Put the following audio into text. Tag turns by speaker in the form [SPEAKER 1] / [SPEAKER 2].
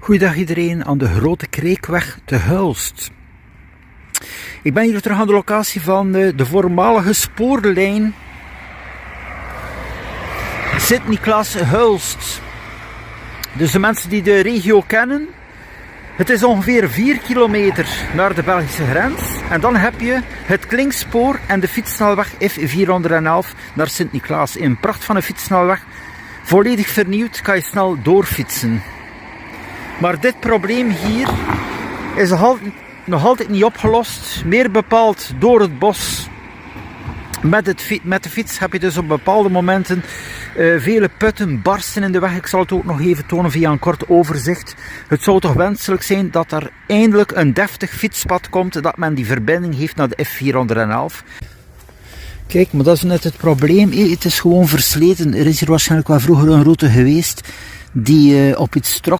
[SPEAKER 1] Goeiedag iedereen aan de Grote Kreekweg te Hulst. Ik ben hier terug aan de locatie van de voormalige spoorlijn Sint-Niklaas-Hulst. Dus de mensen die de regio kennen, het is ongeveer 4 kilometer naar de Belgische grens. En dan heb je het Klinkspoor en de fietssnelweg F411 naar Sint-Niklaas. In pracht van een fietssnelweg, volledig vernieuwd, kan je snel doorfietsen. Maar dit probleem hier is nog altijd niet opgelost. Meer bepaald door het bos. Met de fiets heb je dus op bepaalde momenten vele putten barsten in de weg. Ik zal het ook nog even tonen via een kort overzicht. Het zou toch wenselijk zijn dat er eindelijk een deftig fietspad komt, dat men die verbinding heeft naar de F411. Kijk, maar dat is net het probleem. Het is gewoon versleten. Er is hier waarschijnlijk wel vroeger een route geweest die op iets trok.